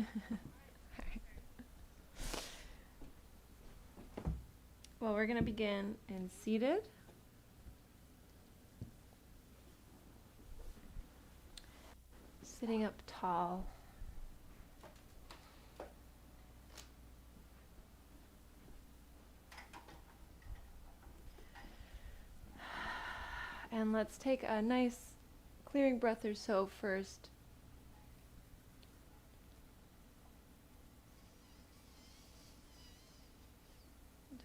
Alright. Well, we're going to begin in seated. Sitting up tall. And let's take a nice clearing breath or so first.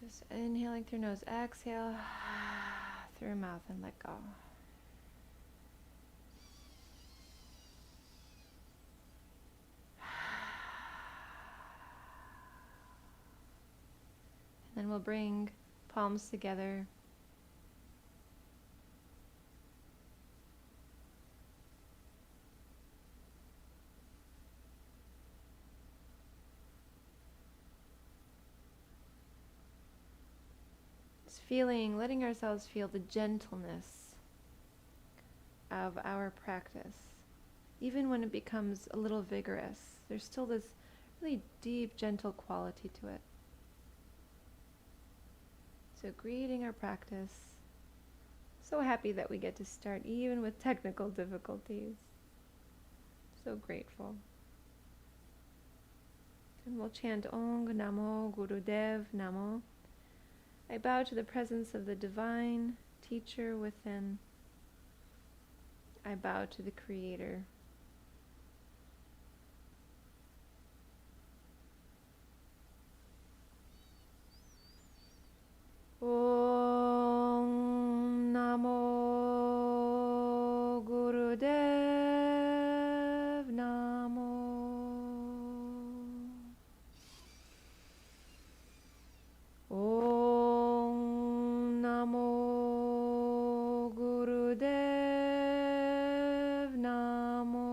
Just inhaling through nose, exhale through mouth and let go. And then we'll bring palms together. Feeling, letting ourselves feel the gentleness of our practice. Even when it becomes a little vigorous, there's still this really deep, gentle quality to it. So greeting our practice. So happy that we get to start even with technical difficulties. So grateful. And we'll chant Ong Namo Gurudev Namo. I bow to the presence of the divine teacher within. I bow to the Creator. Om Namo Gurudev Namo. Om Namo Gurudev Namo.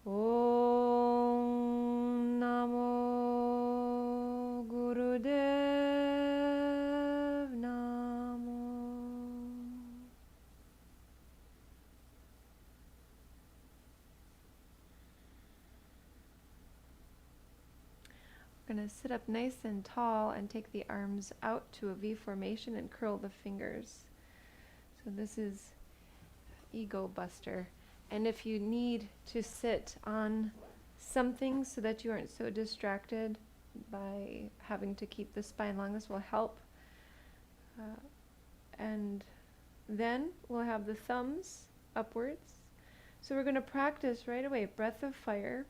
Om Namo Gurudev Namo. We're going to sit up nice and tall and take the arms out to a V formation and curl the fingers. So this is ego buster. And if you need to sit on something so that you aren't so distracted by having to keep the spine long, this will help. And then we'll have the thumbs upwards. So we're going to practice right away, breath of fire.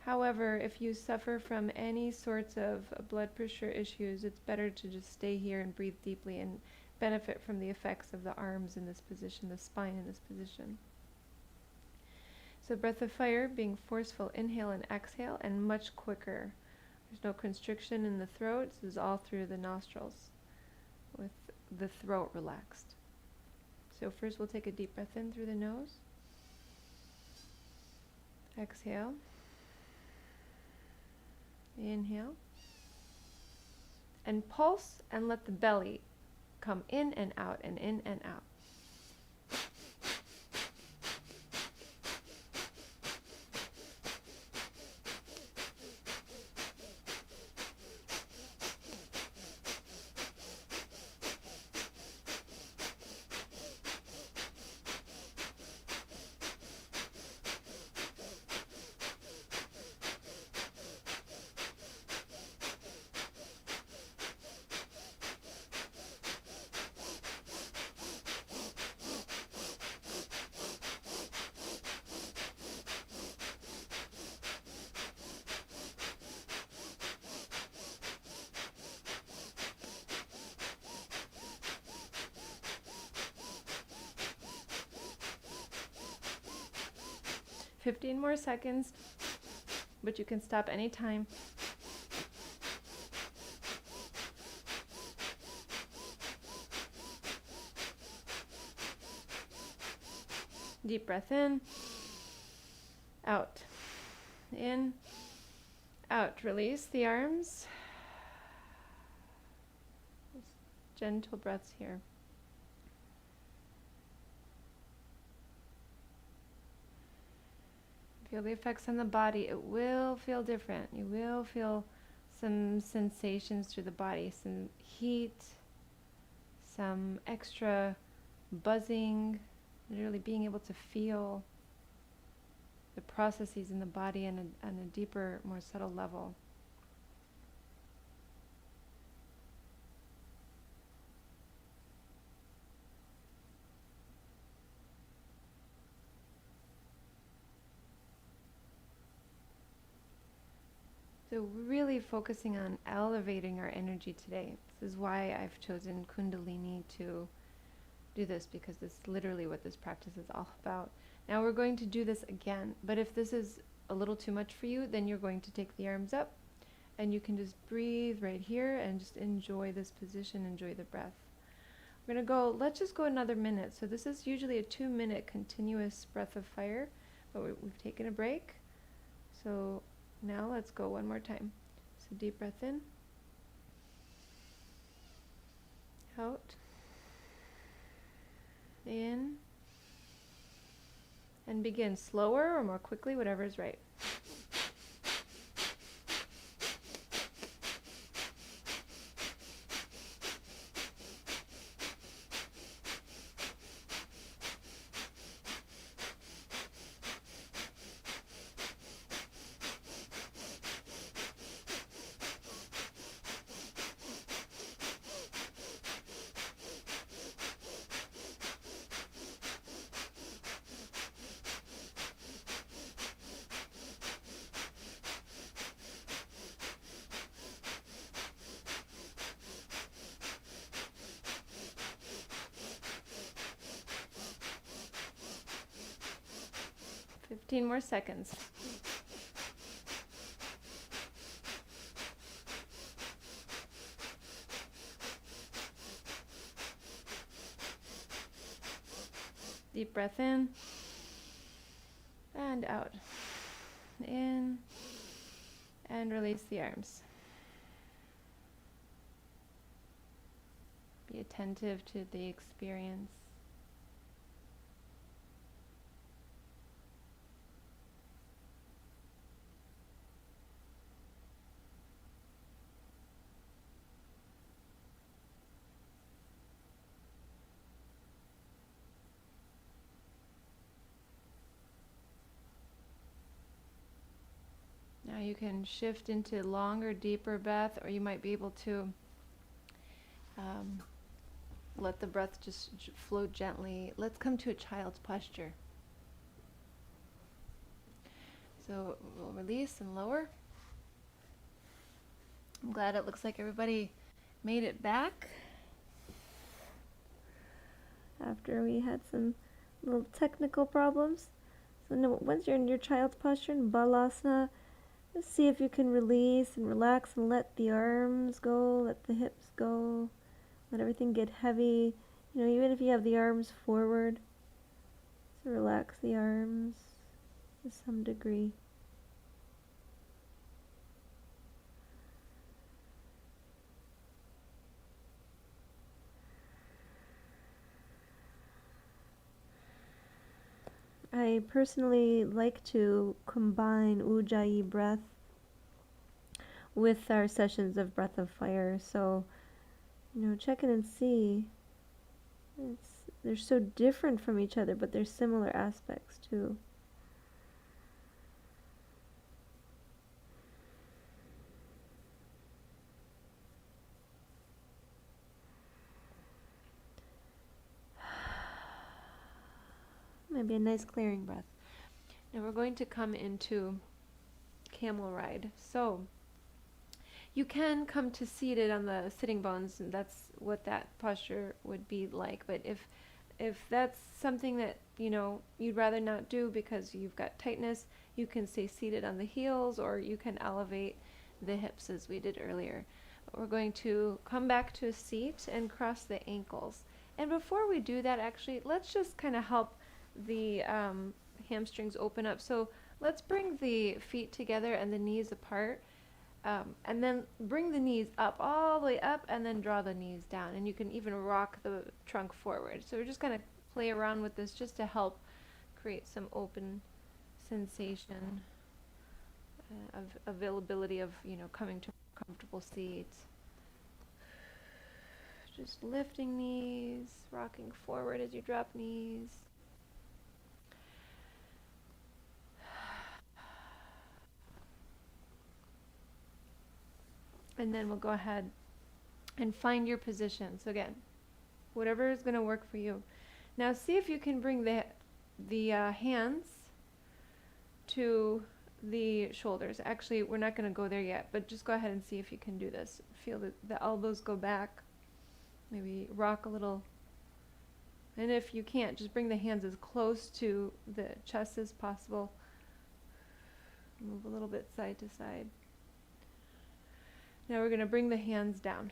However, if you suffer from any sorts of blood pressure issues, it's better to just stay here and breathe deeply and benefit from the effects of the arms in this position, the spine in this position. So breath of fire being forceful, inhale and exhale, and much quicker. There's no constriction in the throat. This is all through the nostrils with the throat relaxed. So first we'll take a deep breath in through the nose. Exhale. Inhale. And pulse and let the belly come in and out and in and out. "15 more seconds, but you can stop anytime. Deep breath in, out, in, out. Release the arms. Just gentle breaths here. Feel the effects on the body. It will feel different. You will feel some sensations through the body, some heat, some extra buzzing, literally being able to feel the processes in the body on a deeper, more subtle level. So really focusing on elevating our energy today. This is why I've chosen Kundalini to do this, because this is literally what this practice is all about. Now we're going to do this again, but if this is a little too much for you, then you're going to take the arms up and you can just breathe right here and just enjoy this position, enjoy the breath. We're going to go, let's just go another minute. So this is usually a 2-minute continuous breath of fire, but we've taken a break. So now let's go one more time. So deep breath in, out, in, and begin slower or more quickly, whatever is right. Fifteen more seconds. Deep breath in and out. In and release the arms. Be attentive to the experience. Now you can shift into longer, deeper breath, or you might be able to let the breath just flow gently. Let's come to a child's posture. So we'll release and lower. I'm glad it looks like everybody made it back after we had some little technical problems. So now, once you're in your child's posture in Balasana, just see if you can release and relax and let the arms go, let the hips go, let everything get heavy. You know, even if you have the arms forward, so relax the arms to some degree. I personally like to combine Ujjayi breath with our sessions of breath of fire. So, you know, check in and see. They're so different from each other, but there's similar aspects too. Maybe a nice clearing breath. Now we're going to come into camel ride. So you can come to seated on the sitting bones, and that's what that posture would be like. But if that's something that, you know, you'd rather not do because you've got tightness, you can stay seated on the heels, or you can elevate the hips as we did earlier. But we're going to come back to a seat and cross the ankles. And before we do that, actually, let's just kind of help the hamstrings open up. So let's bring the feet together and the knees apart, and then bring the knees up, all the way up, and then draw the knees down. And you can even rock the trunk forward. So we're just going to play around with this just to help create some open sensation of availability of, coming to a comfortable seat. Just lifting knees, rocking forward as you drop knees. And then we'll go ahead and find your position. So again, whatever is going to work for you. Now see if you can bring the hands to the shoulders. Actually, we're not going to go there yet, but just go ahead and see if you can do this. Feel the elbows go back. Maybe rock a little. And if you can't, just bring the hands as close to the chest as possible. Move a little bit side to side. Now we're going to bring the hands down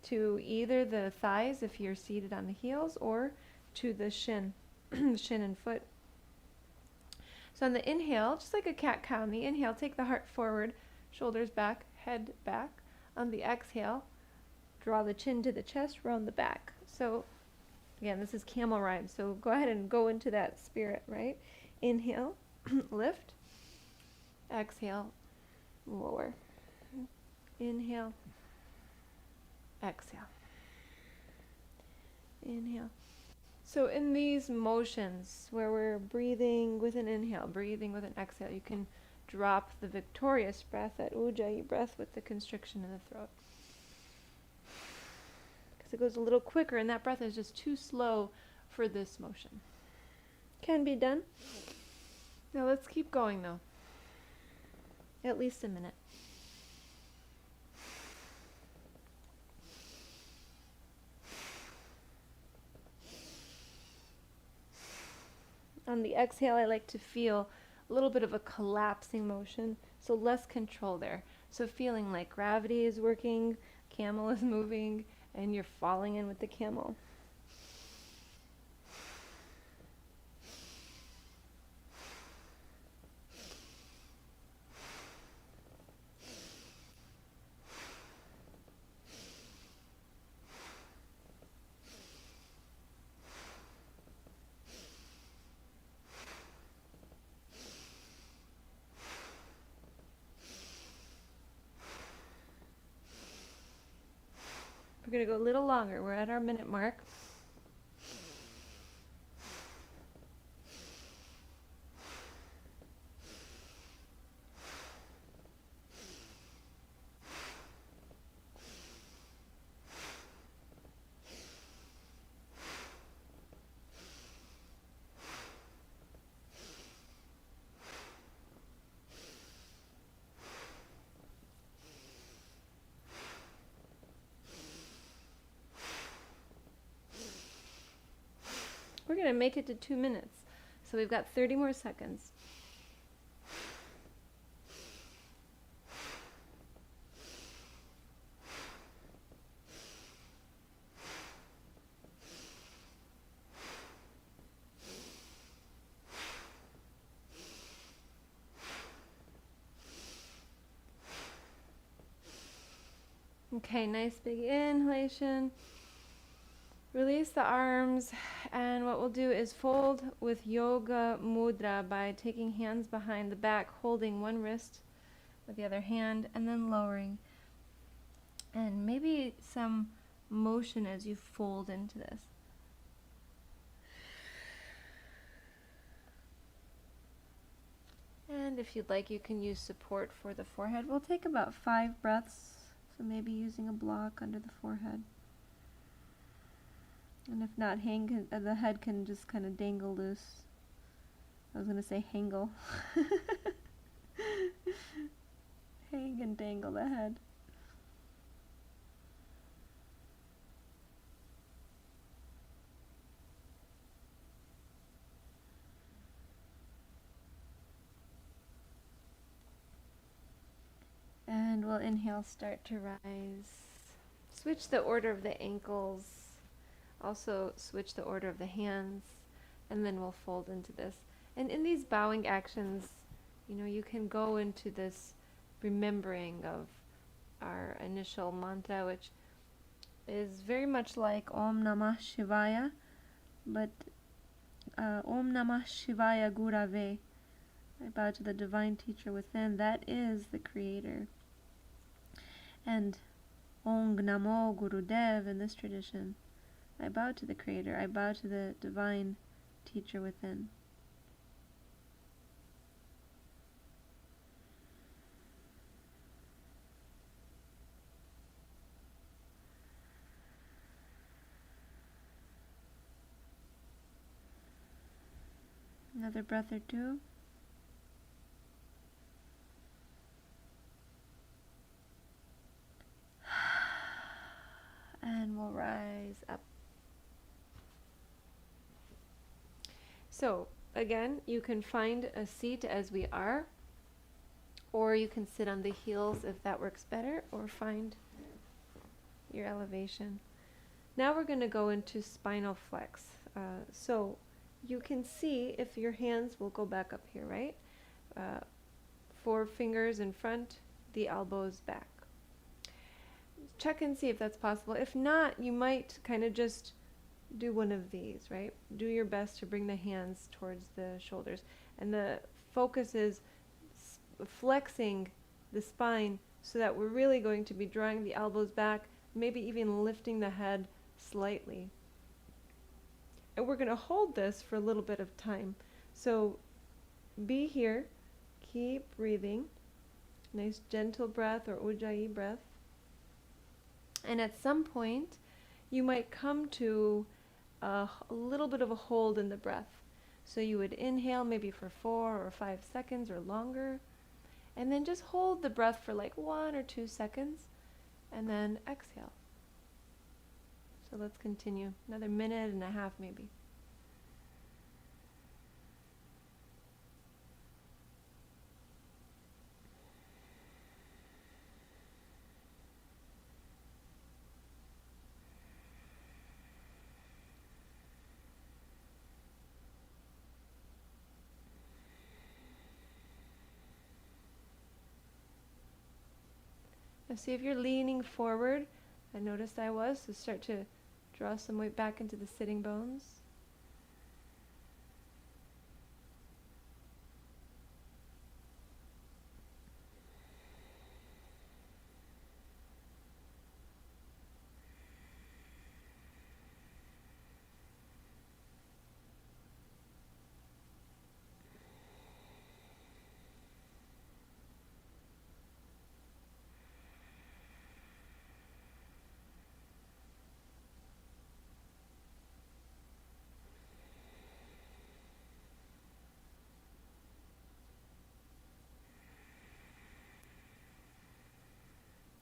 to either the thighs if you're seated on the heels, or to the shin, shin and foot. So on the inhale, just like a cat-cow, on the inhale, take the heart forward, shoulders back, head back. On the exhale, draw the chin to the chest, round the back. So again, this is camel ride, so go ahead and go into that spirit, right? Inhale, lift. Exhale, lower. Inhale, exhale. Inhale. So in these motions where we're breathing with an inhale, breathing with an exhale, you can drop the victorious breath, that ujjayi breath with the constriction in the throat. Because it goes a little quicker, and that breath is just too slow for this motion. Can be done. Now let's keep going though. At least a minute. On the exhale, I like to feel a little bit of a collapsing motion, so less control there. So feeling like gravity is working, camel is moving, and you're falling in with the camel. We're going to go a little longer. We're at our minute mark. We're going to make it to 2 minutes. So we've got 30 more seconds. Okay, nice big inhalation. Release the arms, and what we'll do is fold with yoga mudra by taking hands behind the back, holding one wrist with the other hand, and then lowering. And maybe some motion as you fold into this. And if you'd like, you can use support for the forehead. We'll take about 5 breaths, so maybe using a block under the forehead. And if not, the head can just kind of dangle loose. I was going to say hangle. Hang and dangle the head. And we'll inhale, start to rise. Switch the order of the ankles. Also switch the order of the hands, and then we'll fold into this. And in these bowing actions, you can go into this remembering of our initial mantra, which is very much like Om Namah Shivaya, but Om Namah Shivaya Gurave. I bow to the divine teacher within. That is the creator. And Ong Namo Gurudev in this tradition. I bow to the creator. I bow to the divine teacher within. Another breath or two. And we'll rise up. So, again, you can find a seat as we are, or you can sit on the heels if that works better, or find your elevation. Now we're going to go into spinal flex. So you can see if your hands will go back up here, right? 4 fingers in front, the elbows back. Check and see if that's possible. If not, you might kind of just do one of these, right? Do your best to bring the hands towards the shoulders. And the focus is flexing the spine so that we're really going to be drawing the elbows back, maybe even lifting the head slightly. And we're going to hold this for a little bit of time. So be here, keep breathing. Nice gentle breath or ujjayi breath. And at some point, you might come to a little bit of a hold in the breath. So you would inhale maybe for 4 or 5 seconds or longer, and then just hold the breath for like 1 or 2 seconds, and then exhale. So let's continue. Another minute and a half maybe. Now see if you're leaning forward. I noticed I was, so start to draw some weight back into the sitting bones.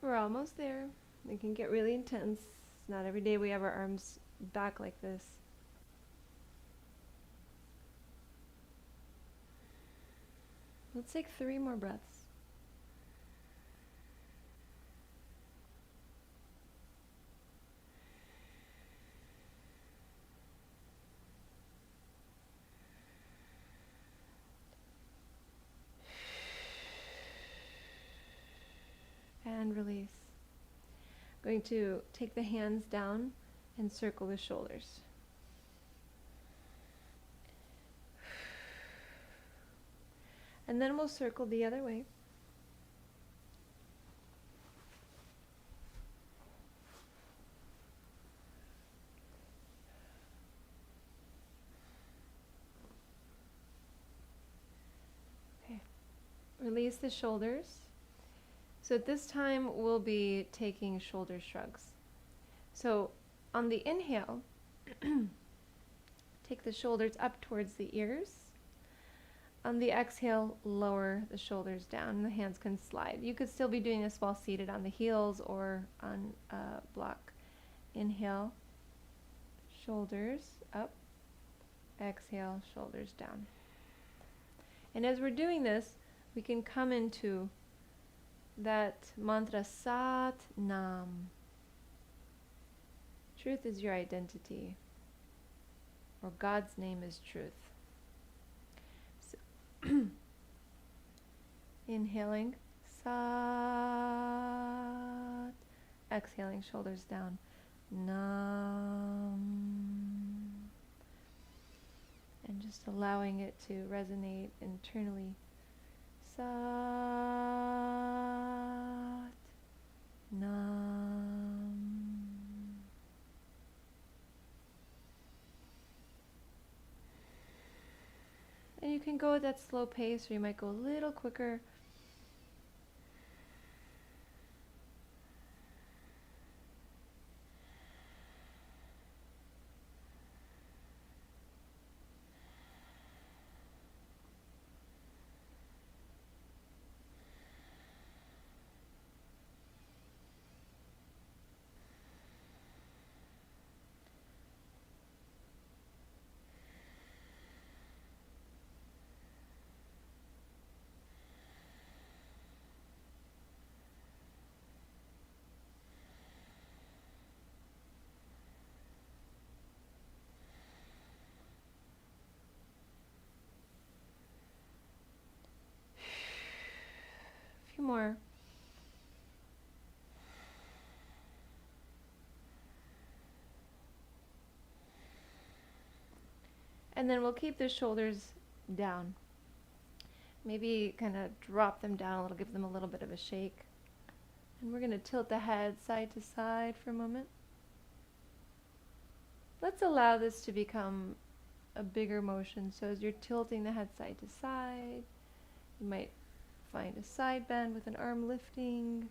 We're almost there. It can get really intense. Not every day we have our arms back like this. Let's take 3 more breaths. And release. Going to take the hands down and circle the shoulders. And then we'll circle the other way. Okay. Release the shoulders. So at this time, we'll be taking shoulder shrugs. So on the inhale, take the shoulders up towards the ears. On the exhale, lower the shoulders down. The hands can slide. You could still be doing this while seated on the heels or on a block. Inhale, shoulders up. Exhale, shoulders down. And as we're doing this, we can come into that mantra Sat Nam. Truth is your identity, or God's name is truth. So inhaling Sat, exhaling shoulders down, Nam, and just allowing it to resonate internally Sat Nam. And you can go at that slow pace, or you might go a little quicker. A few more. And then we'll keep the shoulders down. Maybe kind of drop them down a little, give them a little bit of a shake. And we're going to tilt the head side to side for a moment. Let's allow this to become a bigger motion. So as you're tilting the head side to side, you might find a side bend with an arm lifting.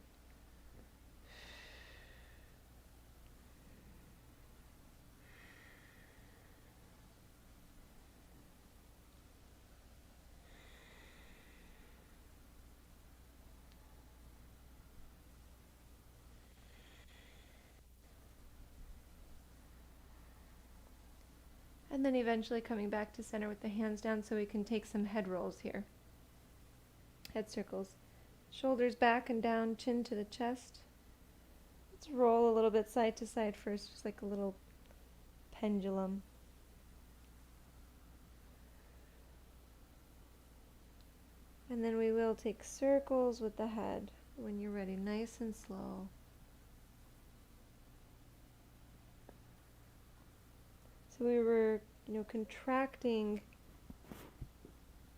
And then eventually coming back to center with the hands down so we can take some head rolls here. Head circles. Shoulders back and down, chin to the chest. Let's roll a little bit side to side first, just like a little pendulum. And then we will take circles with the head when you're ready, nice and slow. So we were, contracting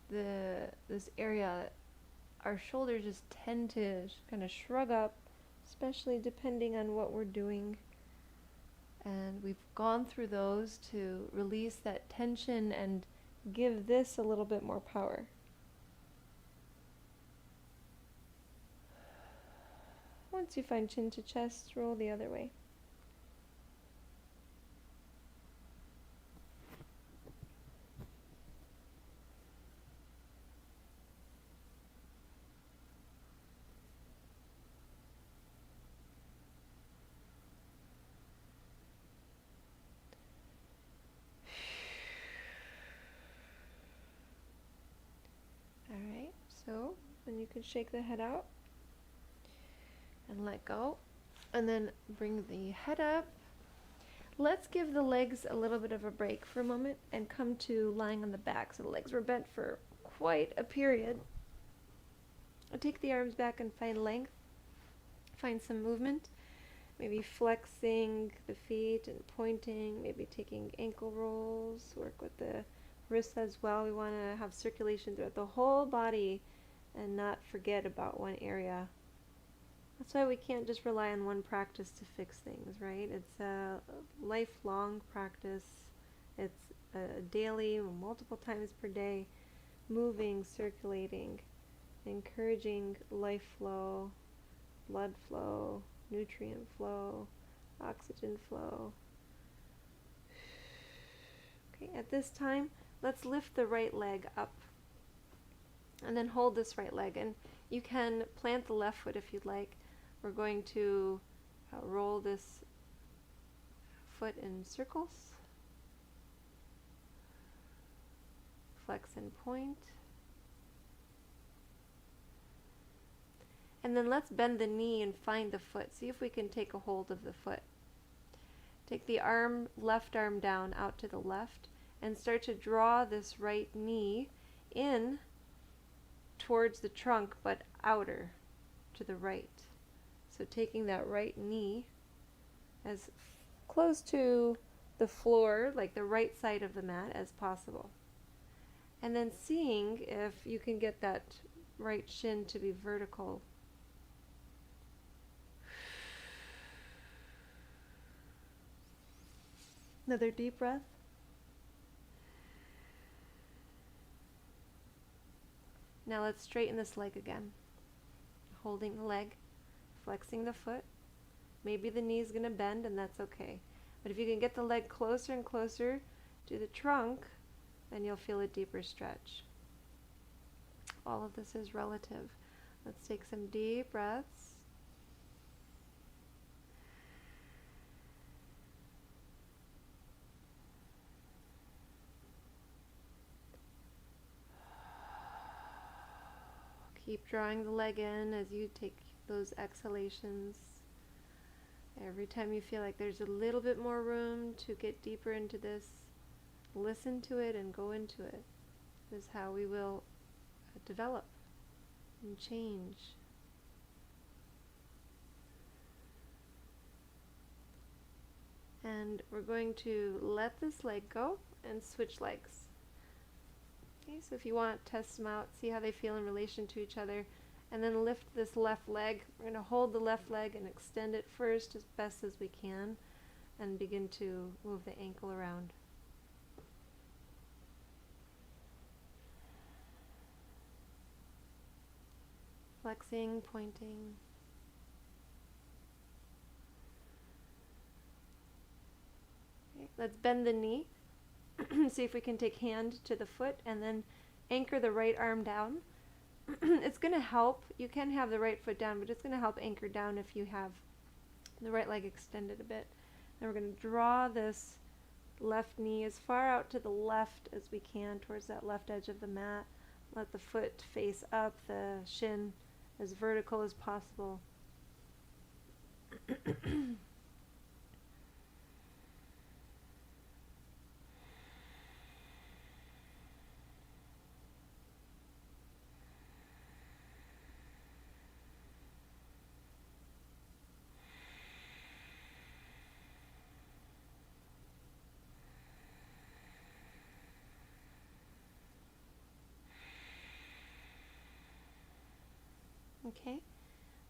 this area. Our shoulders just tend to kind of shrug up, especially depending on what we're doing. And we've gone through those to release that tension and give this a little bit more power. Once you find chin to chest, roll the other way. Alright, so then you can shake the head out and let go, and then bring the head up. Let's give the legs a little bit of a break for a moment and come to lying on the back. So the legs were bent for quite a period. Take the arms back and find length. Find some movement. Maybe flexing the feet and pointing, maybe taking ankle rolls. Work with the wrists as well. We want to have circulation throughout the whole body and not forget about one area. That's why we can't just rely on one practice to fix things, right? It's a lifelong practice. It's a daily, multiple times per day, moving, circulating, encouraging life flow, blood flow, nutrient flow, oxygen flow. Okay, at this time, let's lift the right leg up and then hold this right leg. And you can plant the left foot if you'd like. We're going to roll this foot in circles, flex and point. And then let's bend the knee and find the foot. See if we can take a hold of the foot. Take the arm, left arm down out to the left and start to draw this right knee in towards the trunk but outer to the right. So taking that right knee as close to the floor, like the right side of the mat, as possible. And then seeing if you can get that right shin to be vertical. Another deep breath. Now let's straighten this leg again. Holding the leg, flexing the foot. Maybe the knee's going to bend, and that's okay. But if you can get the leg closer and closer to the trunk, then you'll feel a deeper stretch. All of this is relative. Let's take some deep breaths. Keep drawing the leg in as you take those exhalations. Every time you feel like there's a little bit more room to get deeper into this, listen to it and go into it. This is how we will develop and change. And we're going to let this leg go and switch legs. Okay, so if you want, test them out, see how they feel in relation to each other, and then lift this left leg. We're going to hold the left leg and extend it first as best as we can, and begin to move the ankle around. Flexing, pointing. Okay, let's bend the knee. See if we can take hand to the foot and then anchor the right arm down. It's going to help. You can have the right foot down, but it's going to help anchor down if you have the right leg extended a bit. Then we're going to draw this left knee as far out to the left as we can towards that left edge of the mat. Let the foot face up, the shin as vertical as possible. Okay,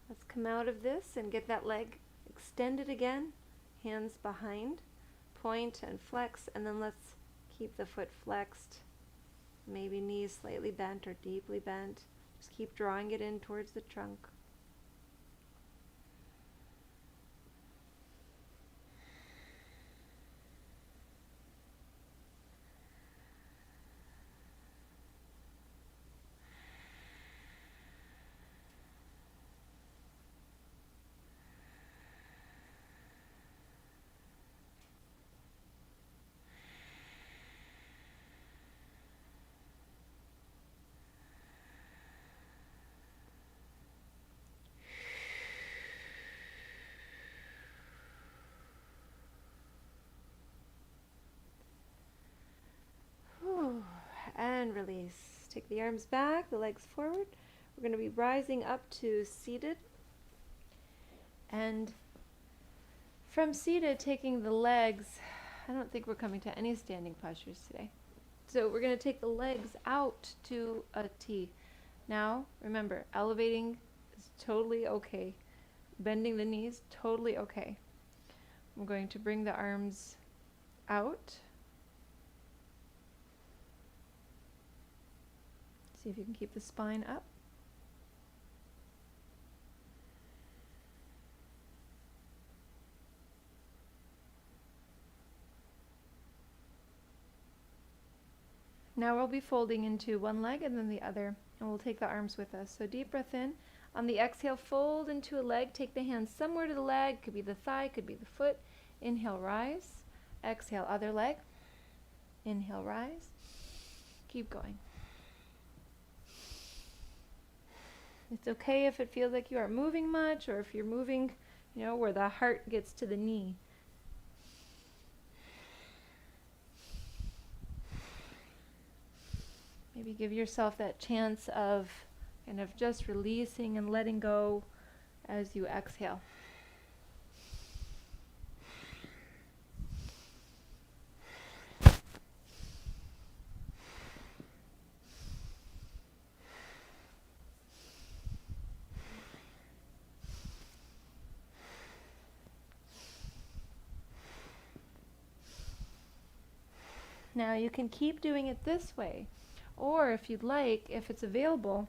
let's come out of this and get that leg extended again, hands behind, point and flex, and then let's keep the foot flexed, maybe knees slightly bent or deeply bent. Just keep drawing it in towards the trunk. And release. Take the arms back, the legs forward. We're going to be rising up to seated. And from seated, taking the legs, I don't think we're coming to any standing postures today. So we're going to take the legs out to a T. Now, remember, elevating is totally okay. Bending the knees, totally okay. I'm going to bring the arms out. See if you can keep the spine up. Now we'll be folding into one leg and then the other, and we'll take the arms with us. So deep breath in. On the exhale, fold into a leg. Take the hands somewhere to the leg. Could be the thigh, could be the foot. Inhale, rise. Exhale, other leg. Inhale, rise. Keep going. It's okay if it feels like you aren't moving much, or if you're moving, where the heart gets to the knee. Maybe give yourself that chance of kind of just releasing and letting go as you exhale. Now you can keep doing it this way, or if you'd like, if it's available,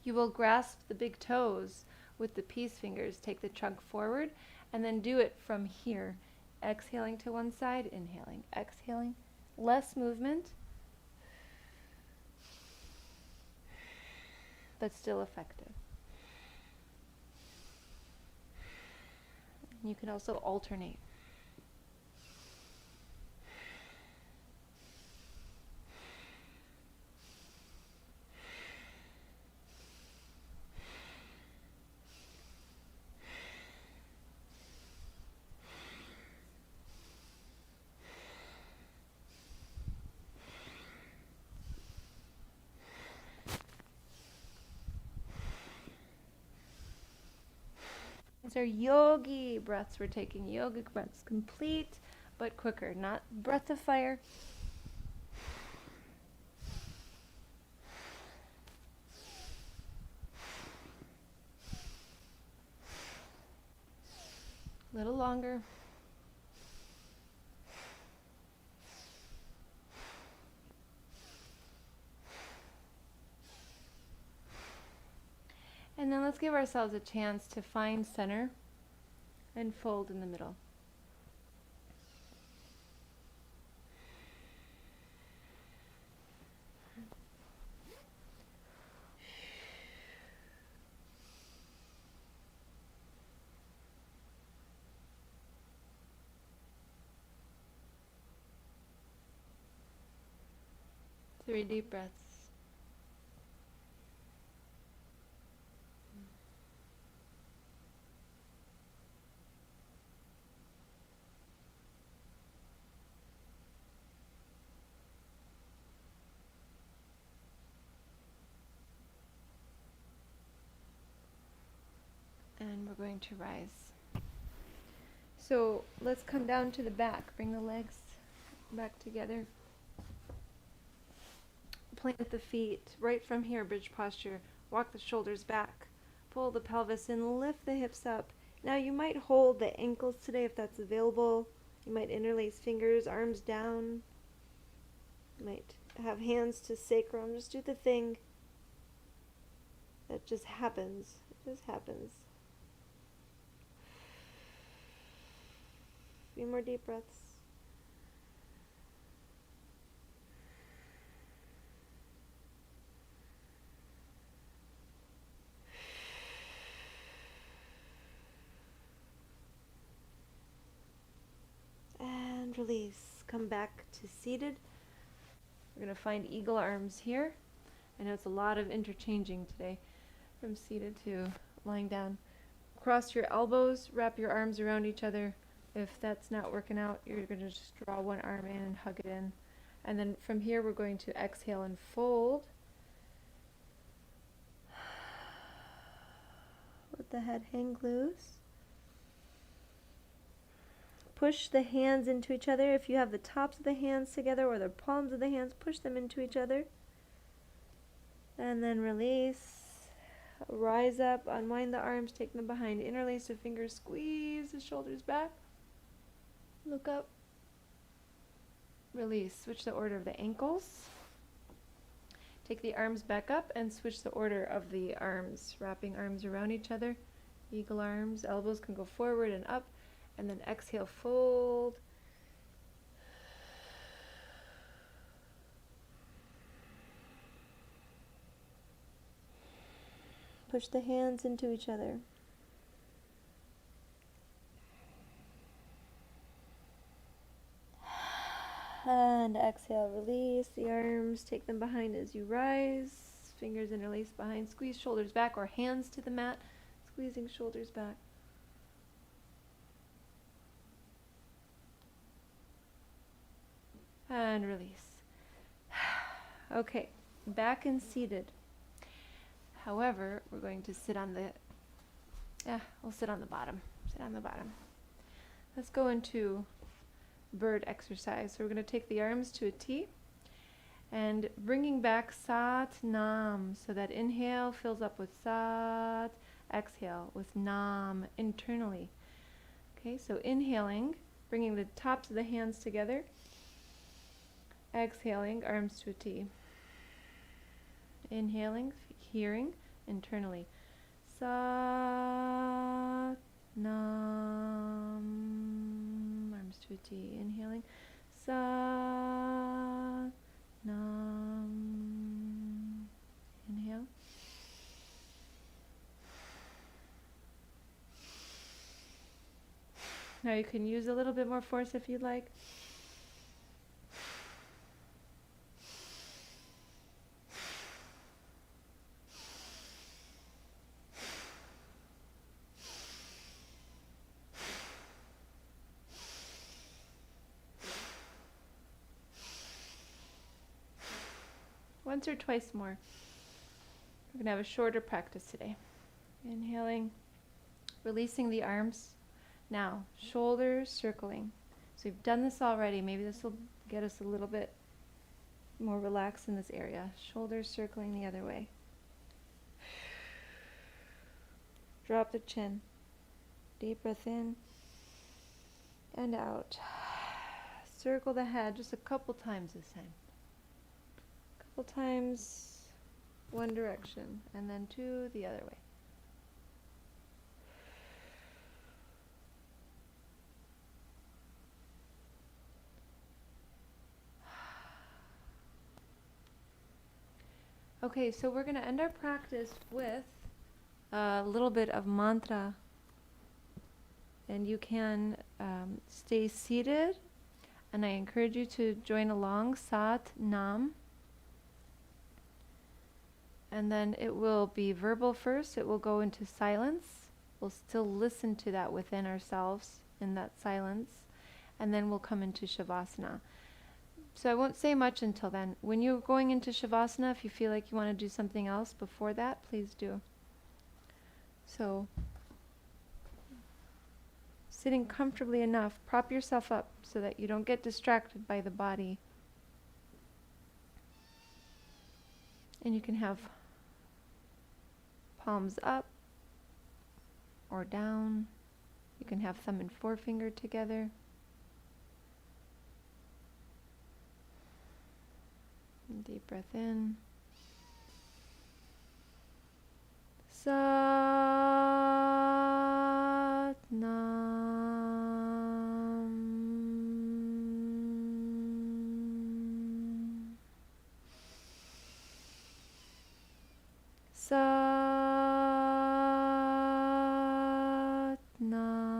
you will grasp the big toes with the peace fingers, take the trunk forward, and then do it from here. Exhaling to one side, inhaling, exhaling. Less movement, but still effective. You can also alternate. These are yogi breaths we're taking. Yogic breaths, complete but quicker, not breath of fire. A little longer. And then let's give ourselves a chance to find center and fold in the middle. Three deep breaths. And we're going to rise. So let's come down to the back. Bring the legs back together. Plant the feet right from here, bridge posture. Walk the shoulders back. Pull the pelvis in, lift the hips up. Now you might hold the ankles today if that's available. You might interlace fingers, arms down. You might have hands to sacrum. Just do the thing that just happens. It just happens. A few more deep breaths. And release. Come back to seated. We're going to find eagle arms here. I know it's a lot of interchanging today from seated to lying down. Cross your elbows, wrap your arms around each other. If that's not working out, you're going to just draw one arm in and hug it in. And then from here, we're going to exhale and fold. Let the head hang loose. Push the hands into each other. If you have the tops of the hands together or the palms of the hands, push them into each other. And then release. Rise up, unwind the arms, take them behind, interlace the fingers, squeeze the shoulders back. Look up. Release. Switch the order of the ankles. Take the arms back up and switch the order of the arms. Wrapping arms around each other. Eagle arms. Elbows can go forward and up. And then exhale, fold. Push the hands into each other. And exhale, release the arms, take them behind as you rise. Fingers interlace behind, squeeze shoulders back or hands to the mat, squeezing shoulders back. And release. Okay, back and seated. However, we're going to sit on the, we'll sit on the bottom. Sit on the bottom. Let's go into bird exercise. So we're going to take the arms to a T and bringing back Sat Nam. So that inhale fills up with Sat, exhale with Nam internally. Okay, so inhaling, bringing the tops of the hands together. Exhaling, arms to a T. Inhaling, hearing internally. Sat Nam. Arms to a T. Inhaling. Sat Nam. Inhale. Now you can use a little bit more force if you'd like. Once or twice more. We're going to have a shorter practice today. Inhaling, releasing the arms. Now, shoulders circling. So we've done this already. Maybe this will get us a little bit more relaxed in this area. Shoulders circling the other way. Drop the chin. Deep breath in and out. Circle the head just a couple times this time. Couple times one direction and then to the other way. Okay, so we're going to end our practice with a little bit of mantra. And you can stay seated, and I encourage you to join along. Sat Nam. And then it will be verbal first. It will go into silence. We'll still listen to that within ourselves in that silence. And then we'll come into Shavasana. So I won't say much until then. When you're going into Shavasana, if you feel like you want to do something else before that, please do. So, sitting comfortably enough, prop yourself up so that you don't get distracted by the body. And you can have palms up or down. You can have thumb and forefinger together. And deep breath in. Sat Nam. Sat Nam.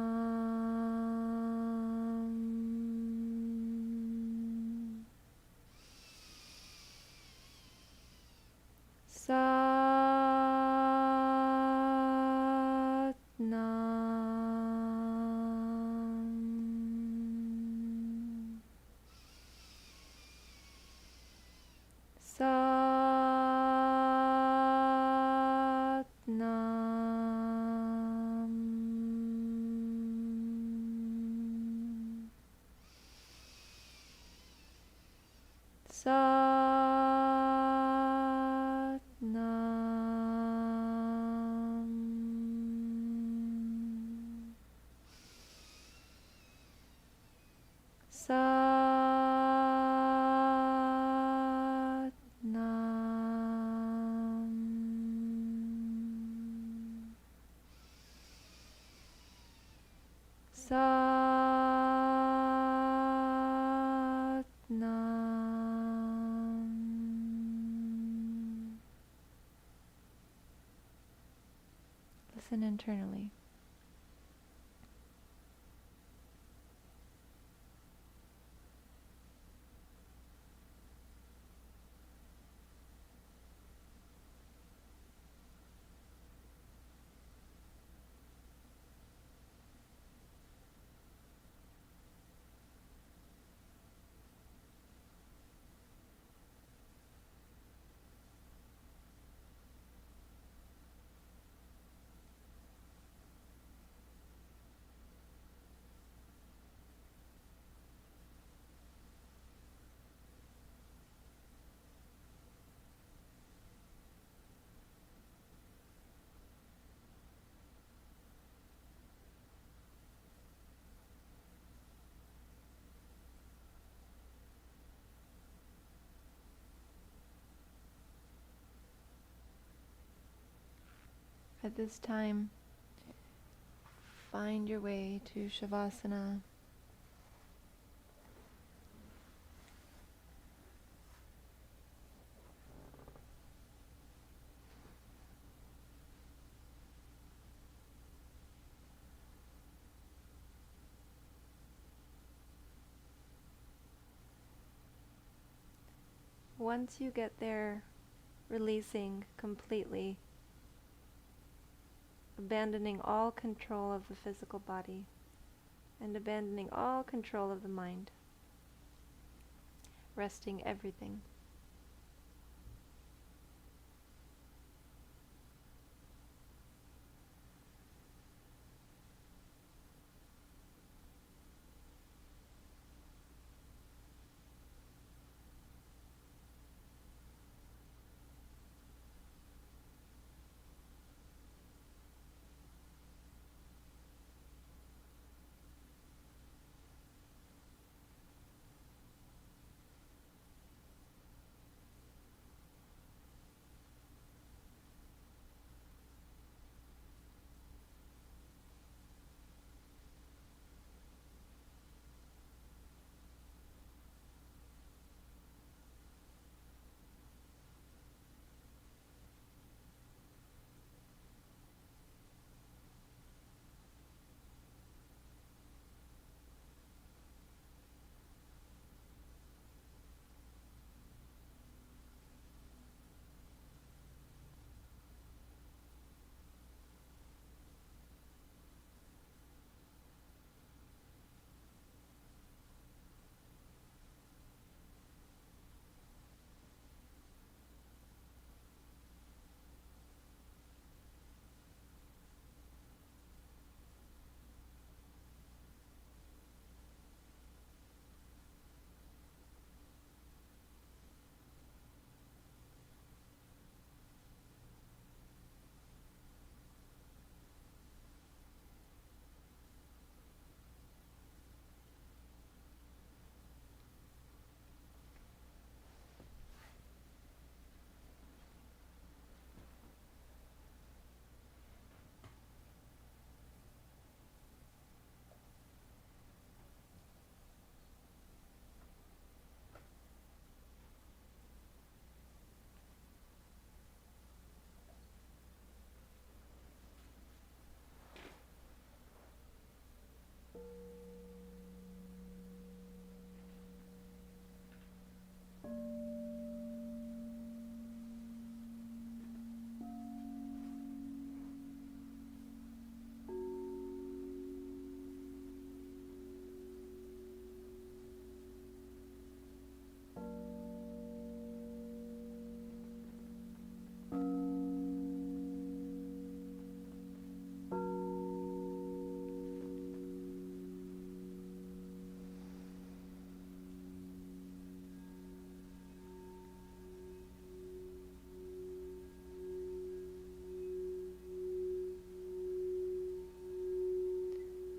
Sat Nam. Sat Nam. Sat Nam. Sat Nam. Sat Nam. Listen internally. At this time, find your way to Shavasana. Once you get there, releasing completely, abandoning all control of the physical body and abandoning all control of the mind, resting everything.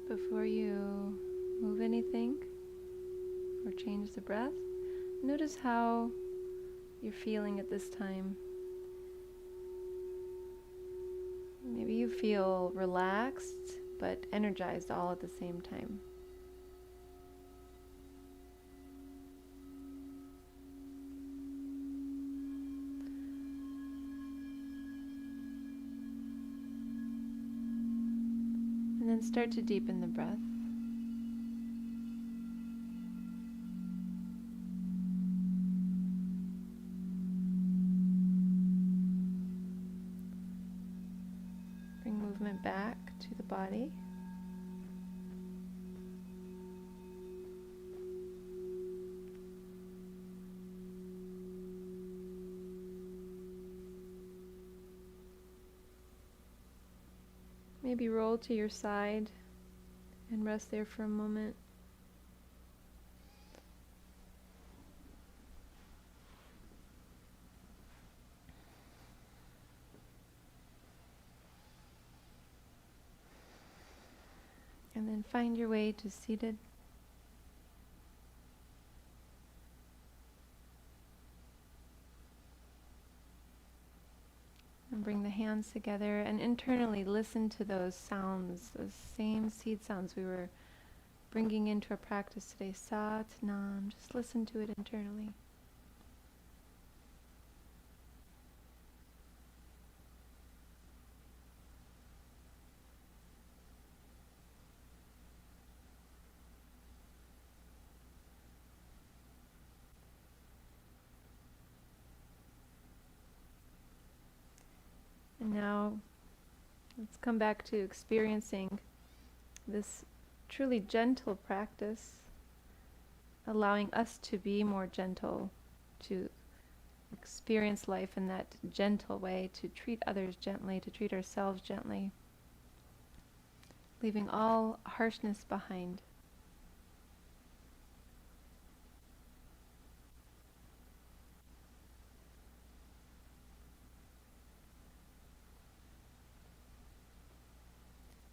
Before you move anything or change the breath, notice how you're feeling at this time. Maybe you feel relaxed but energized all at the same time. And then start to deepen the breath. Bring movement back to the body. Maybe roll to your side and rest there for a moment. And then find your way to seated. And bring the hands together and internally listen to those sounds, those same seed sounds we were bringing into our practice today. Sat Nam. Just listen to it internally. And now let's come back to experiencing this truly gentle practice, allowing us to be more gentle, to experience life in that gentle way, to treat others gently, to treat ourselves gently, leaving all harshness behind.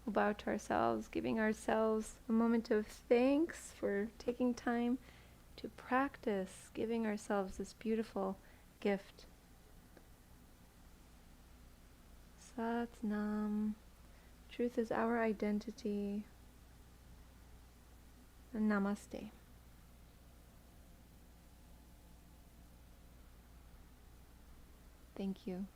We'll bow to ourselves, giving ourselves a moment of thanks for taking time to practice, giving ourselves this beautiful gift. Sat Nam. Truth is our identity. And Namaste. Thank you.